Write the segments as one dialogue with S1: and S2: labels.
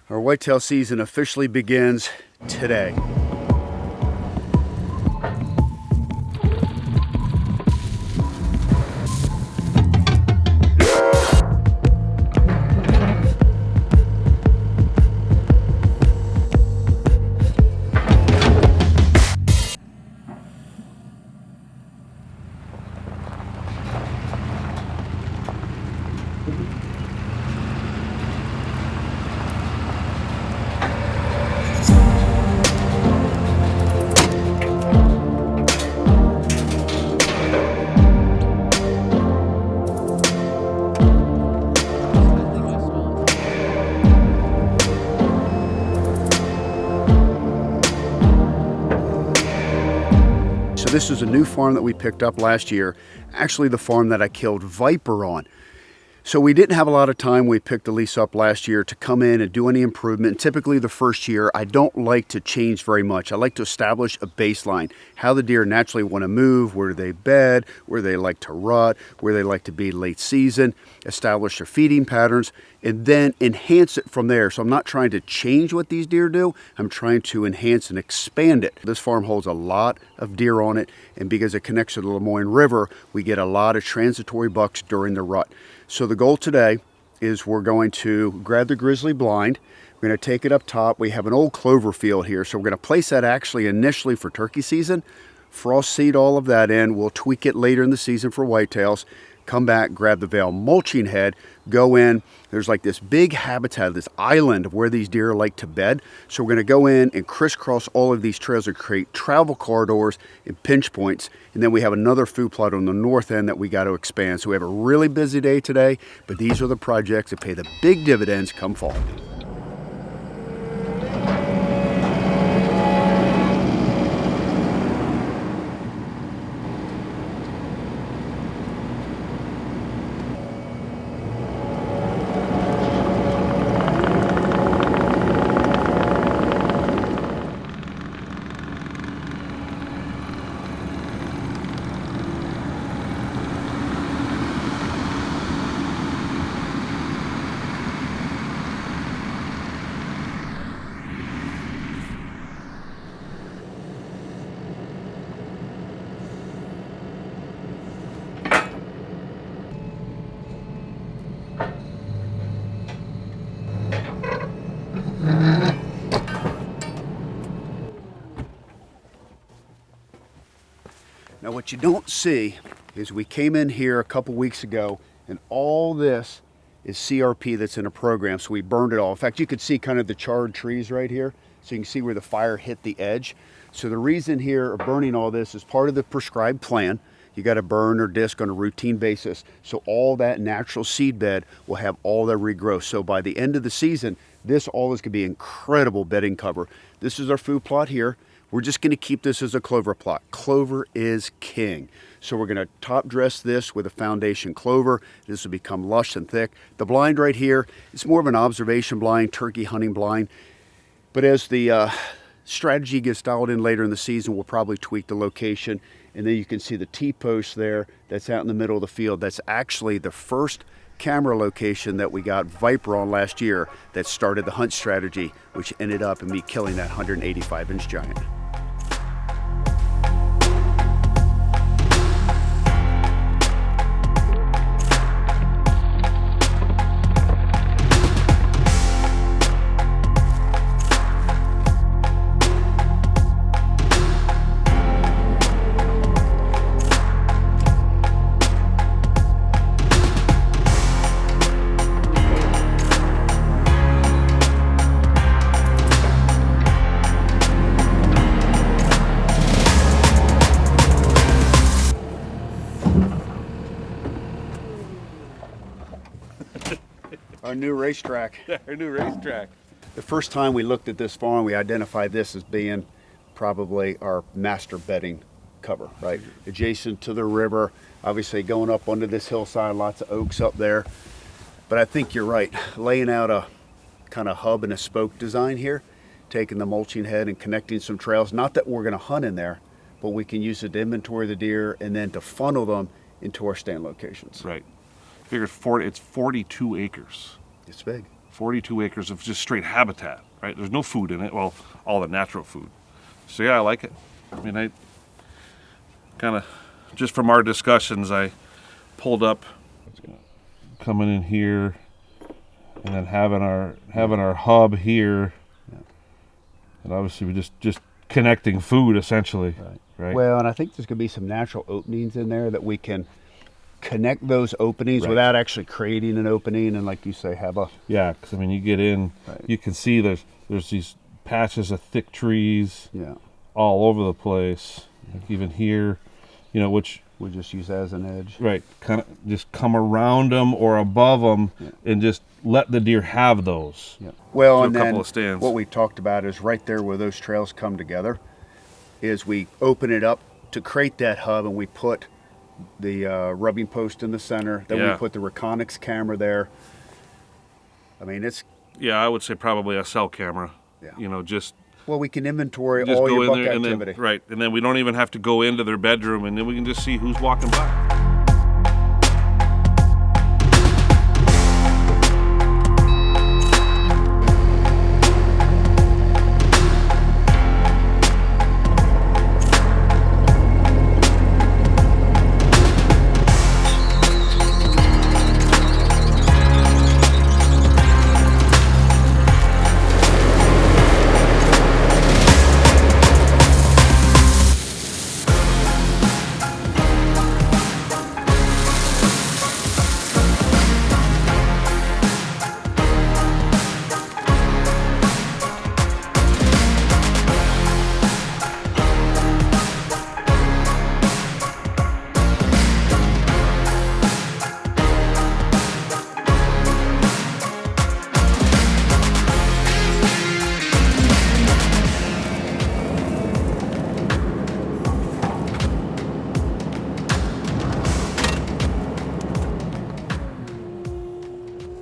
S1: Our whitetail season officially begins today. So this is a new farm that we picked up last year, actually the farm that I killed Viper on. So we didn't have a lot of time. We picked the lease up last year to come in and do any improvement. Typically the first year, I don't like to change very much. I like to establish a baseline, how the deer naturally want to move, where they bed, where they like to rut, where they like to be late season, establish their feeding patterns, and then enhance it from there. So I'm not trying to change what these deer do. I'm trying to enhance and expand it. This farm holds a lot of deer on it, and because it connects to the Lemoyne River, we get a lot of transitory bucks during the rut. So the goal today is we're going to grab the grizzly blind. We're going to take it up top. We have an old clover field here, so we're going to place that actually initially for turkey season, frost seed all of that in. We'll tweak it later in the season for whitetails. Come back, grab the veil mulching head, go in. There's like this big habitat, this island of where these deer like to bed. So we're gonna go in and crisscross all of these trails and create travel corridors and pinch points. And then we have another food plot on the north end that we got to expand. So we have a really busy day today, but these are the projects that pay the big dividends come fall. Now what you don't see is we came in here a couple weeks ago and all this is CRP that's in a program, so we burned it all. In fact, you could see kind of the charred trees right here, so you can see where the fire hit the edge. So the reason here of burning all this is part of the prescribed plan. You got to burn or disc on a routine basis, so all that natural seed bed will have all that regrowth. So by the end of the season, this all is going to be incredible bedding cover. This is our food plot here. We're just going to keep this as a clover plot. Clover is king. So we're going to top dress this with a foundation clover. This will become lush and thick. The blind right here, it's more of an observation blind, turkey hunting blind. But as the strategy gets dialed in later in the season, we'll probably tweak the location. And then you can see the T-post there that's out in the middle of the field. That's actually the first camera location that we got Viper on last year that started the hunt strategy, which ended up in me killing that 185-inch giant. Our new racetrack.
S2: Yeah, our new racetrack.
S1: The first time we looked at this farm, we identified this as being probably our master bedding cover, right? Adjacent to the river, obviously going up onto this hillside, lots of oaks up there. But I think you're right, laying out a kind of hub and a spoke design here, taking the mulching head and connecting some trails. Not that we're gonna hunt in there, but we can use it to inventory the deer and then to funnel them into our stand locations.
S2: Right. Figured it's 42 acres.
S1: It's big.
S2: 42 acres of just straight habitat, right? There's no food in it. Well, all the natural food. So yeah, I like it. I mean, I kind of, just from our discussions, I pulled up, coming in here, and then having our hub here, and obviously we just connecting food essentially, right?
S1: Well, and I think there's going to be some natural openings in there that we can connect those openings without actually creating an opening, and like you say, have a
S2: because I mean, you get in, you can see there's these patches of thick trees, all over the place, like even here, which
S1: we just use that as an edge,
S2: right? Kind of just come around them or above them, and just let the deer have those.
S1: Well,
S2: so
S1: and
S2: a couple
S1: then
S2: of stands.
S1: What we talked about is right there where those trails come together, is we open it up to create that hub, and we put the rubbing post in the center. Then we put the Reconyx camera there. I mean, it's
S2: I would say probably a cell camera. Just
S1: well, we can inventory
S2: just
S1: all
S2: go
S1: your
S2: in
S1: buck
S2: there
S1: activity.
S2: and then we don't even have to go into their bedroom, and then we can just see who's walking by.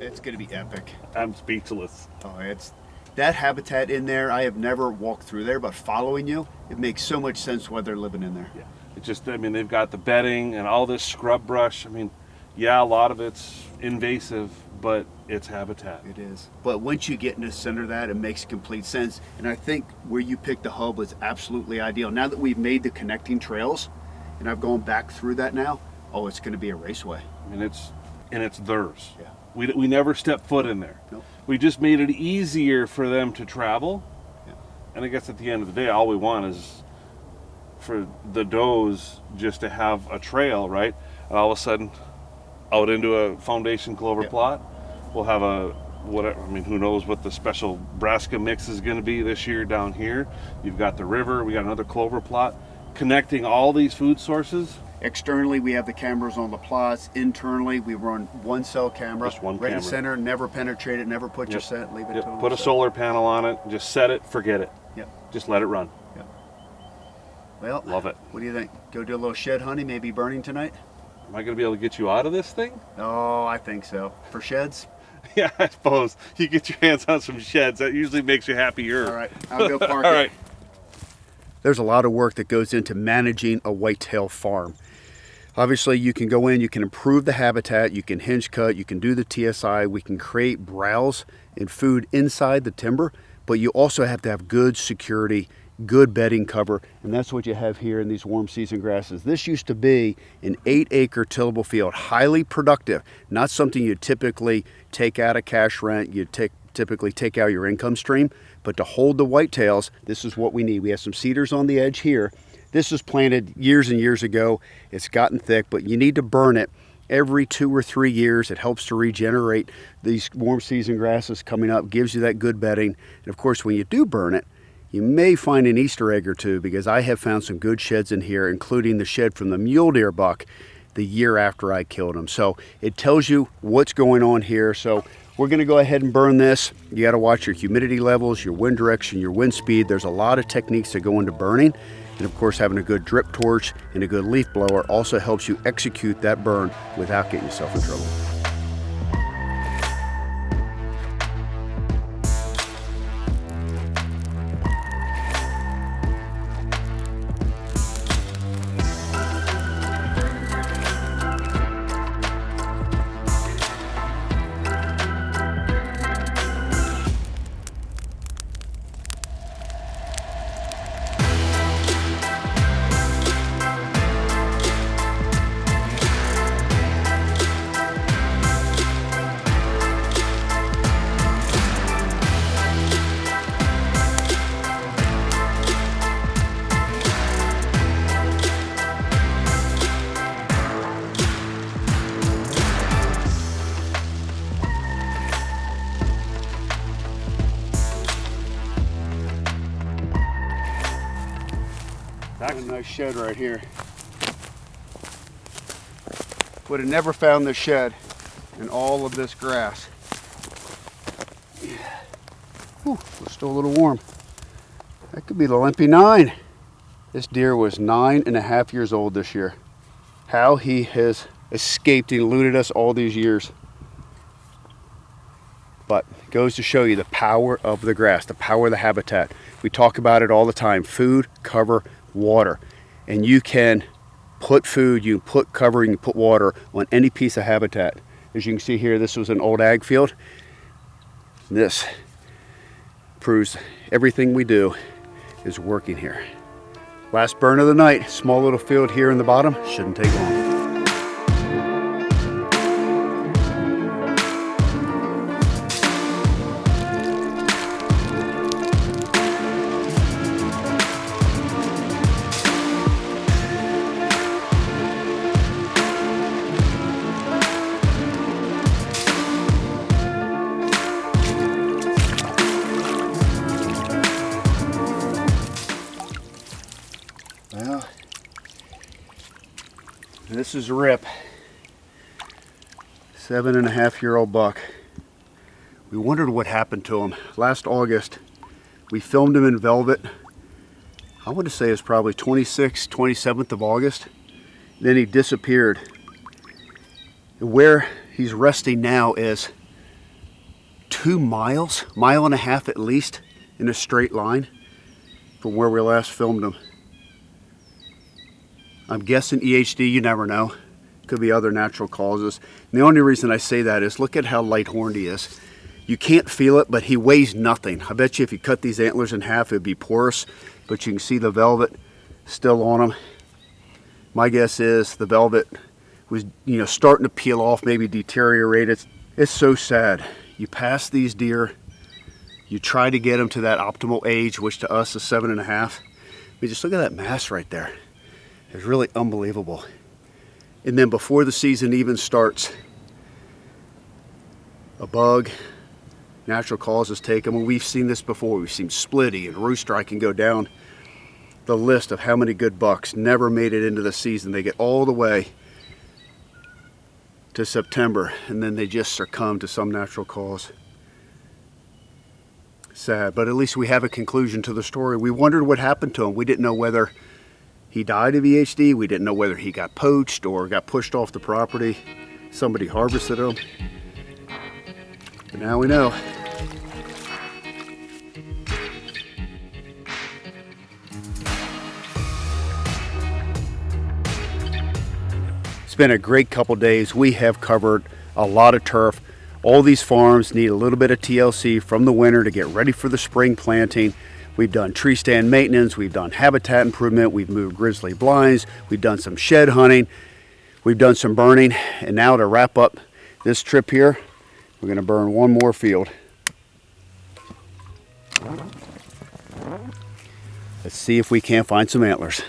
S1: It's going to be epic.
S2: I'm speechless.
S1: Oh, it's that habitat in there. I have never walked through there, but following you, it makes so much sense why they're living in there.
S2: Yeah, it just, I mean, they've got the bedding and all this scrub brush. I mean, a lot of it's invasive, but it's habitat.
S1: It is. But once you get in the center of that, it makes complete sense. And I think where you picked the hub was absolutely ideal. Now that we've made the connecting trails, and I've gone back through that now, it's going to be a raceway.
S2: I mean, it's theirs.
S1: Yeah.
S2: We never stepped foot in there.
S1: Nope.
S2: We just made it easier for them to travel.
S1: Yeah.
S2: And I guess at the end of the day, all we want is for the does just to have a trail, right? And all of a sudden, out into a foundation clover plot, we'll have whatever. I mean, who knows what the special brassica mix is going to be this year down here. You've got the river, we got another clover plot, connecting all these food sources.
S1: Externally, we have the cameras on the plots. Internally, we run one cell camera.
S2: Just one
S1: right
S2: camera.
S1: in center, never penetrate it, never put your set, leave it to
S2: Put a solar panel on it, just set it, forget it. Just let it run.
S1: Well,
S2: love it.
S1: What do you think? Go do a little shed hunting, maybe burning tonight?
S2: Am I going to be able to get you out of this thing?
S1: Oh, I think so. For sheds?
S2: Yeah, I suppose. You get your hands on some sheds. That usually makes you happier.
S1: All right, I'll go park
S2: All
S1: it.
S2: right.
S1: There's a lot of work that goes into managing a whitetail farm. Obviously, you can go in, you can improve the habitat, you can hinge cut, you can do the TSI, we can create browse and food inside the timber, but you also have to have good security, good bedding cover, and that's what you have here in these warm season grasses. This used to be an 8-acre tillable field, highly productive, not something you typically take out of cash rent, you typically take out your income stream, but to hold the whitetails, this is what we need. We have some cedars on the edge here. This was planted years and years ago. It's gotten thick, but you need to burn it every 2 or 3 years. It helps to regenerate these warm season grasses coming up, gives you that good bedding. And of course, when you do burn it, you may find an Easter egg or two, because I have found some good sheds in here, including the shed from the mule deer buck the year after I killed him. So it tells you what's going on here. So we're gonna go ahead and burn this. You gotta watch your humidity levels, your wind direction, your wind speed. There's a lot of techniques that go into burning. And of course, having a good drip torch and a good leaf blower also helps you execute that burn without getting yourself in trouble. Got a nice shed right here. Would have never found this shed in all of this grass. Whew, it's still a little warm. That could be the Limpy 9. This deer was 9.5 years old this year. How he has escaped and eluded us all these years. But it goes to show you the power of the grass, the power of the habitat. We talk about it all the time. Food, cover, water. And you can put food, you can put cover, you can put water on any piece of habitat. As you can see here, this was an old ag field. This proves everything we do is working here. Last burn of the night, small little field here in the bottom, shouldn't take long. Well, this is Rip, 7.5-year-old buck. We wondered what happened to him. Last August, we filmed him in velvet. I want to say it's probably 26th, 27th of August. Then he disappeared. Where he's resting now is 2 miles, 1.5 miles at least, in a straight line from where we last filmed him. I'm guessing EHD, you never know. Could be other natural causes. And the only reason I say that is look at how light horned he is. You can't feel it, but he weighs nothing. I bet you if you cut these antlers in half, it'd be porous, but you can see the velvet still on him. My guess is the velvet was, starting to peel off, maybe deteriorate. It's so sad. You pass these deer, you try to get them to that optimal age, which to us is 7.5. I mean, just look at that mass right there. It's really unbelievable. And then before the season even starts, a bug, natural causes take them. And we've seen this before. We've seen Splitty and Rooster. I can go down the list of how many good bucks never made it into the season. They get all the way to September and then they just succumb to some natural cause. Sad, but at least we have a conclusion to the story. We wondered what happened to him. We didn't know whether he died of EHD. We didn't know whether he got poached or got pushed off the property. Somebody harvested him. But now we know. It's been a great couple days. We have covered a lot of turf. All these farms need a little bit of TLC from the winter to get ready for the spring planting. We've done tree stand maintenance, we've done habitat improvement, we've moved grizzly blinds, we've done some shed hunting, we've done some burning, and now to wrap up this trip here, we're going to burn one more field. Let's see if we can't find some antlers.